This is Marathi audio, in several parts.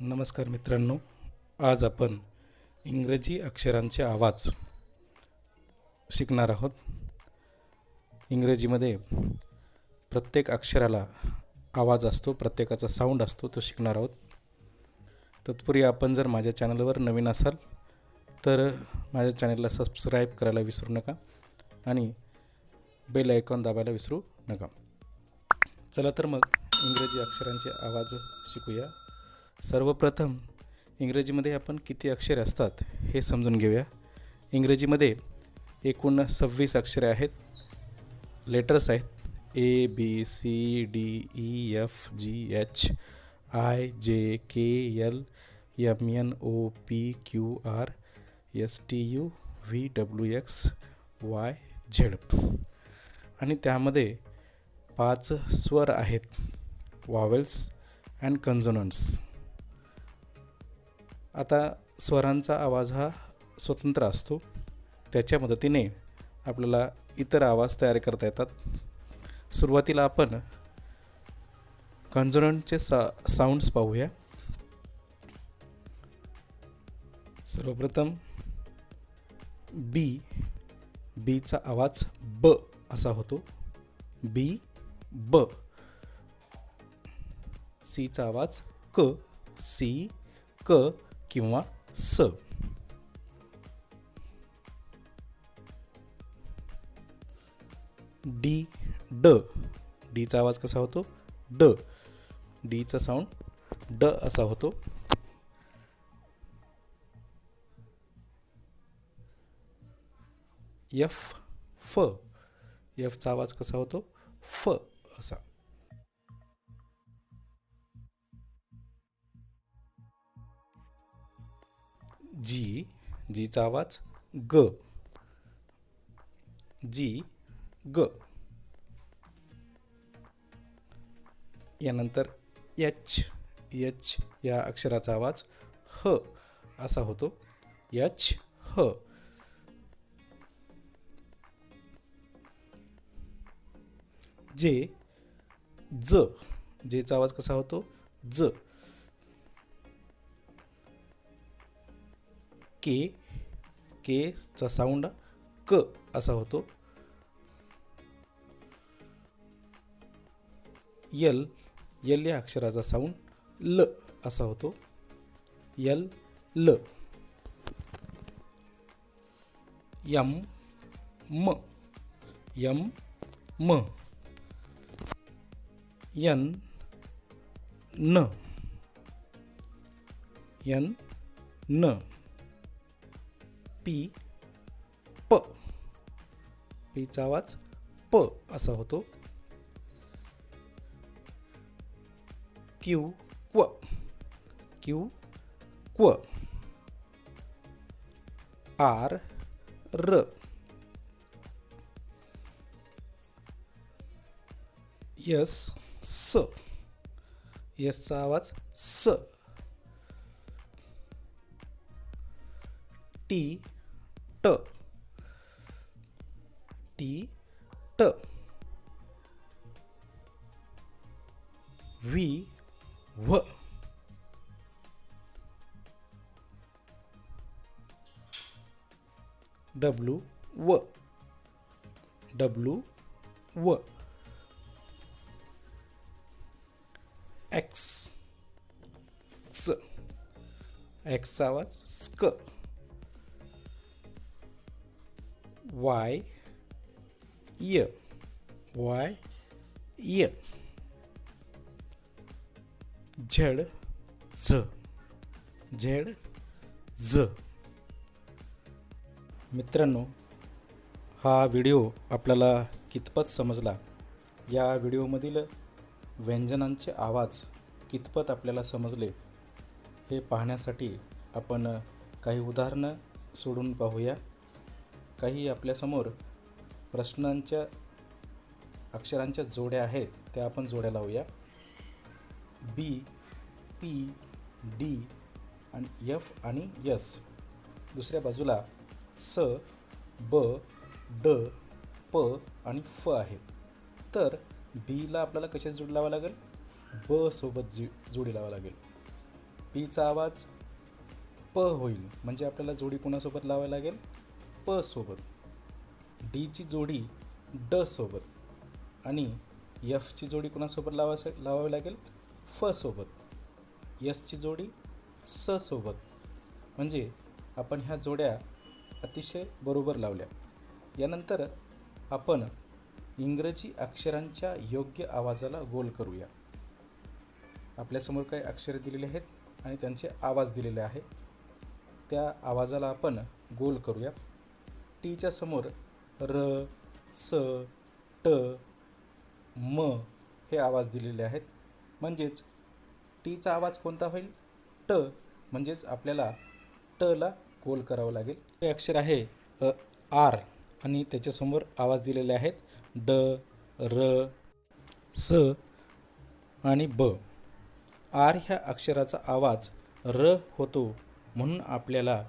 नमस्कार मित्रांनो, आज आपण इंग्रजी अक्षरांचे आवाज शिकणार आहोत. इंग्रजीमध्ये प्रत्येक अक्षराला आवाज असतो, प्रत्येकाचा साऊंड असतो, तो शिकणार आहोत. तत्पूर्वी आपण जर माझ्या चॅनलवर नवीन असाल तर माझ्या चॅनलला सबस्क्राईब करायला विसरू नका आणि बेल आयकॉन दाबायला विसरू नका. चला तर मग इंग्रजी अक्षरांचे आवाज शिकूया. सर्वप्रथम इंग्रजीमध्ये आपण किती अक्षरे असतात हे समजून घेऊया. इंग्रजीमध्ये एकूण 26 अक्षरे आहेत, लेटर्स आहेत. A B C D E F G H I J K L M N O P Q R S T U V W X Y Z आणि त्यामध्ये 5 स्वर आहेत, वॉवेल्स अँड कन्सोनंट्स. आता स्वरांचा आवाज हा स्वतंत्र असतो, त्याच्या मदतीने आपल्याला इतर आवाज तयार करता येतात. सुरुवातीला आपण कन्सोनंटचे साऊंड्स पाहूया. सर्वप्रथम बीचा आवाज ब असा होतो, बी ब. सीचा आवाज क, सी क किंवा स. डीचा आवाज कसा होतो, ड. डीचा साऊंड ड असा होतो. एफचा आवाज कसा होतो, फ असा. जीचा आवाज ग, जी ग. यानंतर एच या अक्षराचा आवाज ह असा होतो, एच ह. जेचा आवाज कसा होतो, ज. केचा साऊंड क असा होतो. यल या अक्षराचा साऊंड ल असा होतो, यल ल. यम म, यन न. पीचा आवाज प असा होतो. क्यू क्व. आर र. यस स. यसचा आवाज स. टी ट. व्ही व्ह. डब्ल्यू व. एक्सचा आवाज स्क. वाय य. झेड झ. मित्रांनो, हा व्हिडिओ आपल्याला कितपत समजला, या व्हिडिओमधील व्यंजनांचे आवाज कितपत आपल्याला समजले हे पाहण्यासाठी आपण काही उदाहरणं सोडून पाहूया. काही आपल्यासमोर प्रश्नांच्या अक्षरांच्या जोड्या आहेत, त्या आपण जोड्या लावूया. बी, पी, डी आणि एफ आणि यस. दुसऱ्या बाजूला स, ब, ड, प आणि फ आहे. तर बीला आपल्याला कशाची जोडी लावावी लागेल, ब सोबत जोडी लावावी लागेल. पीचा आवाज प होईल, म्हणजे आपल्याला जोडी कोणासोबत लावावी लागेल, प सोबत. डीची जोडी ड सोबत आणि एफची जोडी कोणासोबत लावावी लागेल, फ सोबत. एसची जोडी स सोबत. म्हणजे आपण ह्या जोड्या अतिशय बरोबर लावल्या. यानंतर आपण इंग्रजी अक्षरांच्या योग्य आवाजाला गोल करूया. आपल्यासमोर काही अक्षरे दिलेली आहेत आणि त्यांचे आवाज दिलेले आहे. त्या आवाजाला आपण गोल करूया. टीच्या समोर र, स, ट, म हे आवाज दिलेले आहेत. म्हणजेच टीचा आवाज कोणता होईल, ट. म्हणजेच आपल्याला टला गोल करावं लागेल. हे अक्षर आहे आर आणि त्याच्यासमोर आवाज दिलेले आहेत ड, र, स आणि ब. आर ह्या अक्षराचा आवाज र होतो, म्हणून आपल्याला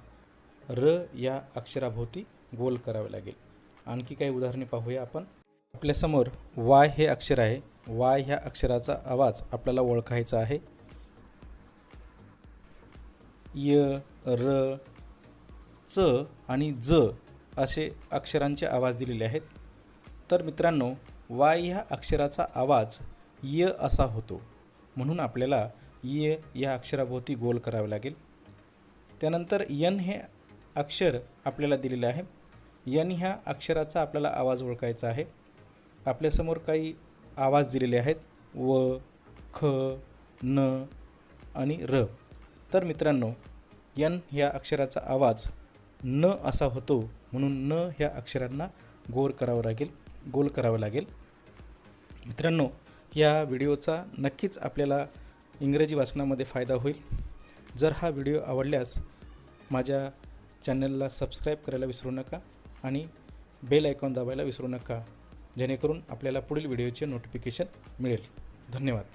र या अक्षराभोवती गोल करावे लागेल. आणखी काही उदाहरणे पाहूया आपण. आपल्यासमोर वाय हे अक्षर आहे. वाय ह्या अक्षराचा आवाज आपल्याला ओळखायचा आहे. य, र, च आणि ज असे अक्षरांचे आवाज दिलेले आहेत. तर मित्रांनो, वाय ह्या अक्षराचा आवाज य असा होतो, म्हणून आपल्याला य या अक्षराभोवती गोल करावे लागेल. त्यानंतर यन हे अक्षर आपल्याला दिलेले आहे. यन ह्या अक्षराचा आपल्याला आवाज ओळखायचा आहे. आपल्यासमोर काही आवाज दिलेले आहेत व, ख, न आणि र. तर मित्रांनो, यन ह्या अक्षराचा आवाज न असा होतो, म्हणून न ह्या अक्षरांना गोल करावं लागेल. मित्रांनो, या व्हिडिओचा नक्कीच आपल्याला इंग्रजी वाचनामध्ये फायदा होईल. जर हा व्हिडिओ आवडल्यास माझ्या चॅनलला सबस्क्राईब करायला विसरू नका आणि बेल आयकॉन दाबायला विसरू नका, जेणेकरून आपल्याला पुढील व्हिडिओचे नोटिफिकेशन मिळेल. धन्यवाद.